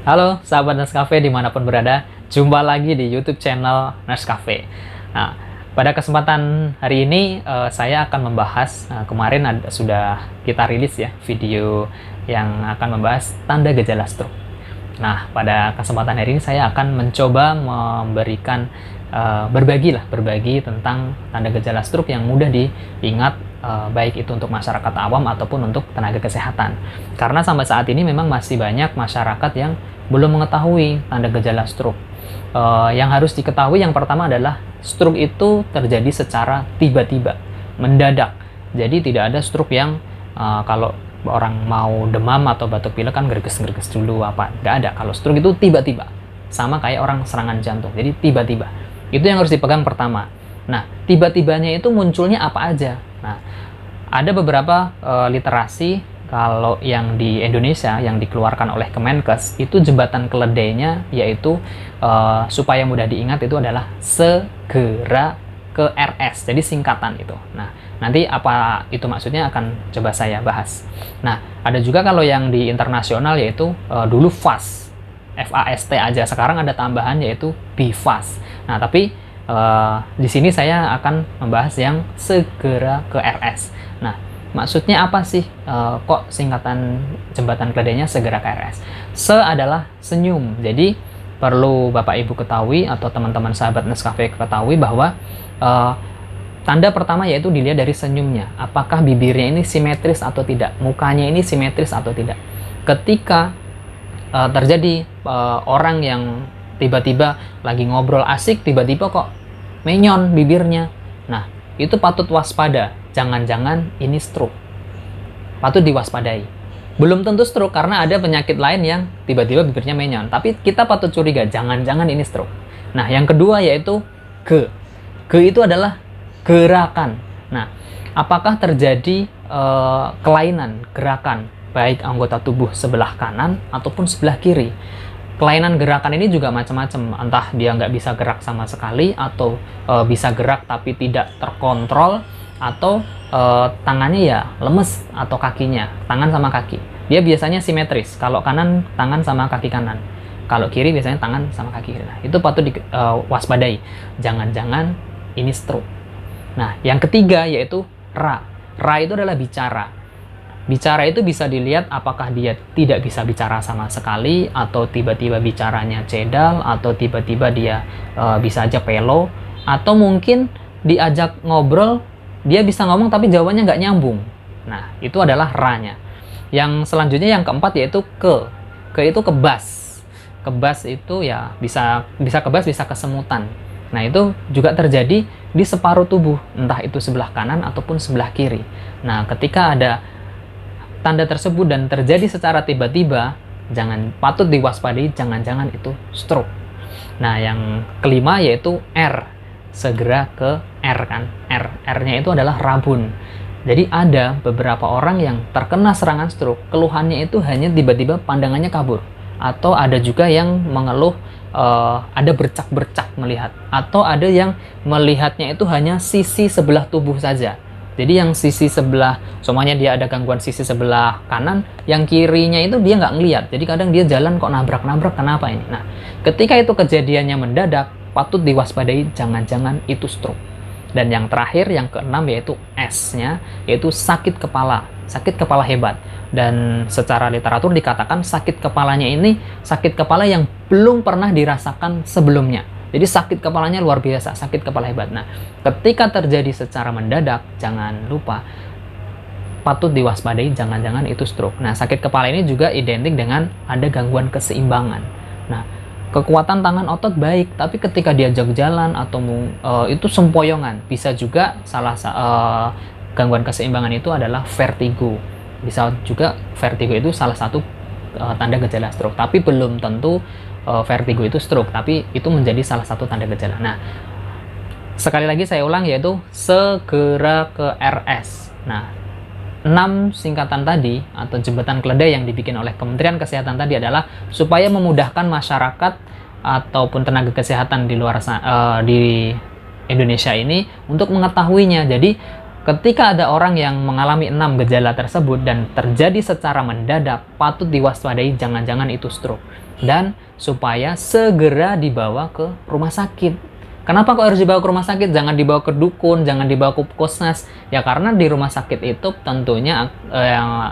Halo sahabat Nescafe dimanapun berada, jumpa lagi di YouTube channel Nescafe. Nah, pada kesempatan hari ini saya akan membahas, sudah kita rilis ya video yang akan membahas tanda gejala stroke. Nah, pada kesempatan hari ini saya akan mencoba memberikan berbagi tentang tanda gejala stroke yang mudah diingat, baik itu untuk masyarakat awam ataupun untuk tenaga kesehatan. Karena sampai saat ini memang masih banyak masyarakat yang belum mengetahui tanda gejala stroke. Yang harus diketahui yang pertama adalah stroke itu terjadi secara tiba-tiba, mendadak. Jadi tidak ada stroke yang kalau orang mau demam atau batuk pilek kan gerges-gerges dulu apa. Nggak ada. Kalau stroke itu tiba-tiba. Sama kayak orang serangan jantung. Jadi tiba-tiba. Itu yang harus dipegang pertama. Nah, tiba-tibanya itu munculnya apa aja? Nah, ada beberapa literasi kalau yang di Indonesia yang dikeluarkan oleh Kemenkes itu jembatan keledainya yaitu supaya mudah diingat itu adalah segera ke RS. Jadi singkatan itu. Nah, nanti apa itu maksudnya akan coba saya bahas. Nah, ada juga kalau yang di internasional yaitu dulu FAST. FAST aja, sekarang ada tambahan yaitu BFAST. Nah, tapi di sini saya akan membahas yang segera ke RS. Nah, maksudnya apa sih kok singkatan jembatan keledainya segera ke RS? Se adalah senyum. Jadi perlu Bapak Ibu ketahui atau teman-teman sahabat Nescafe ketahui bahwa tanda pertama yaitu dilihat dari senyumnya. Apakah bibirnya ini simetris atau tidak? Mukanya ini simetris atau tidak? Ketika terjadi orang yang tiba-tiba lagi ngobrol asik, tiba-tiba kok menyon bibirnya. Nah, itu patut waspada. Jangan-jangan ini stroke. Patut diwaspadai. Belum tentu stroke karena ada penyakit lain yang tiba-tiba bibirnya menyon. Tapi kita patut curiga, jangan-jangan ini stroke. Nah, yang kedua yaitu ge. Ge itu adalah gerakan. Nah, apakah terjadi kelainan gerakan baik anggota tubuh sebelah kanan ataupun sebelah kiri? Kelainan gerakan ini juga macam-macam, entah dia nggak bisa gerak sama sekali atau bisa gerak tapi tidak terkontrol, atau tangannya ya lemes atau kakinya, tangan sama kaki. Dia biasanya simetris, kalau kanan tangan sama kaki kanan, kalau kiri biasanya tangan sama kaki kiri. Nah, itu patut diwaspadai, jangan-jangan ini stroke. Nah, yang ketiga yaitu ra. Ra itu adalah bicara. Bicara itu bisa dilihat apakah dia tidak bisa bicara sama sekali, atau tiba-tiba bicaranya cedal, atau tiba-tiba dia bisa aja pelo, atau mungkin diajak ngobrol, dia bisa ngomong tapi jawabannya nggak nyambung. Nah, itu adalah ra-nya. Yang selanjutnya yang keempat yaitu ke. Ke itu kebas. Kebas itu ya bisa kebas, bisa kesemutan. Nah, itu juga terjadi di separuh tubuh, entah itu sebelah kanan ataupun sebelah kiri. Nah, ketika ada tanda tersebut dan terjadi secara tiba-tiba, patut diwaspadai, jangan-jangan itu stroke. Nah, yang kelima yaitu R, segera ke R kan. R-nya itu adalah rabun. Jadi ada beberapa orang yang terkena serangan stroke, keluhannya itu hanya tiba-tiba pandangannya kabur, atau ada juga yang mengeluh ada bercak-bercak melihat, atau ada yang melihatnya itu hanya sisi sebelah tubuh saja. Jadi yang sisi sebelah, semuanya dia ada gangguan sisi sebelah kanan, yang kirinya itu dia nggak ngelihat. Jadi kadang dia jalan kok nabrak-nabrak, kenapa ini? Nah, ketika itu kejadiannya mendadak, patut diwaspadai, jangan-jangan itu stroke. Dan yang terakhir, yang keenam yaitu S-nya, yaitu sakit kepala. Sakit kepala hebat. Dan secara literatur dikatakan sakit kepalanya ini sakit kepala yang belum pernah dirasakan sebelumnya. Jadi sakit kepalanya luar biasa, sakit kepala hebat. Nah, ketika terjadi secara mendadak, jangan lupa patut diwaspadai, jangan-jangan itu stroke. Nah, sakit kepala ini juga identik dengan ada gangguan keseimbangan. Nah, kekuatan tangan otot baik, tapi ketika diajak jalan atau itu sempoyongan. Bisa juga gangguan keseimbangan itu adalah vertigo. Bisa juga vertigo itu salah satu tanda gejala stroke, tapi belum tentu vertigo itu stroke, tapi itu menjadi salah satu tanda gejala. Nah, sekali lagi saya ulang yaitu segera ke RS. Nah, 6 singkatan tadi atau jembatan keledai yang dibikin oleh Kementerian Kesehatan tadi adalah supaya memudahkan masyarakat ataupun tenaga kesehatan di luar di Indonesia ini untuk mengetahuinya. Jadi ketika ada orang yang mengalami 6 gejala tersebut dan terjadi secara mendadak, patut diwaspadai, jangan-jangan itu stroke. dan supaya segera dibawa ke rumah sakit. Kenapa kok harus dibawa ke rumah sakit? Jangan dibawa ke dukun, jangan dibawa ke puskesmas. Ya karena di rumah sakit itu tentunya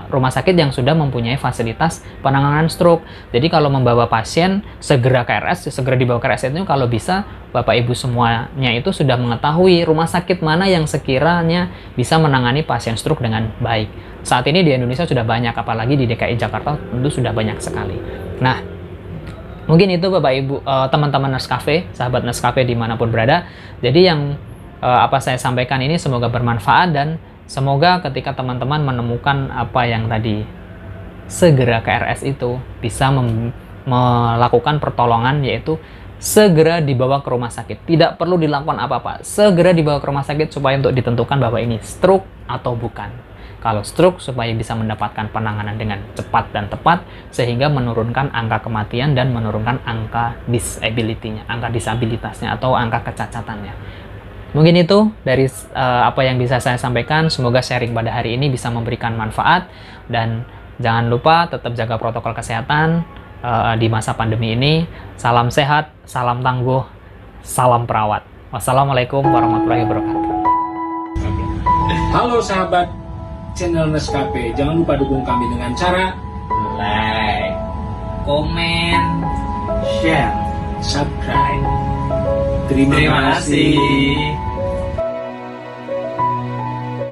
rumah sakit yang sudah mempunyai fasilitas penanganan stroke. Jadi kalau membawa pasien segera ke RS, segera dibawa ke RS itu kalau bisa Bapak Ibu semuanya itu sudah mengetahui rumah sakit mana yang sekiranya bisa menangani pasien stroke dengan baik. Saat ini di Indonesia sudah banyak, apalagi di DKI Jakarta tentu sudah banyak sekali. Nah, mungkin itu Bapak Ibu, teman-teman Nurse Cafe, sahabat Nurse Cafe dimanapun berada. Jadi yang apa saya sampaikan ini semoga bermanfaat, dan semoga ketika teman-teman menemukan apa yang tadi, segera ke RS itu bisa melakukan pertolongan, yaitu segera dibawa ke rumah sakit. Tidak perlu dilakukan apa-apa, segera dibawa ke rumah sakit supaya untuk ditentukan bahwa ini stroke atau bukan. Kalau stroke supaya bisa mendapatkan penanganan dengan cepat dan tepat sehingga menurunkan angka kematian dan menurunkan angka disability-nya, angka disabilitasnya atau angka kecacatannya. Mungkin itu dari apa yang bisa saya sampaikan. Semoga sharing pada hari ini bisa memberikan manfaat, dan jangan lupa tetap jaga protokol kesehatan di masa pandemi ini. Salam sehat, salam tangguh, salam perawat. Wassalamualaikum warahmatullahi wabarakatuh. Halo sahabat channel Nurse Cafe, jangan lupa dukung kami dengan cara Like, komen, share, subscribe. Terima kasih.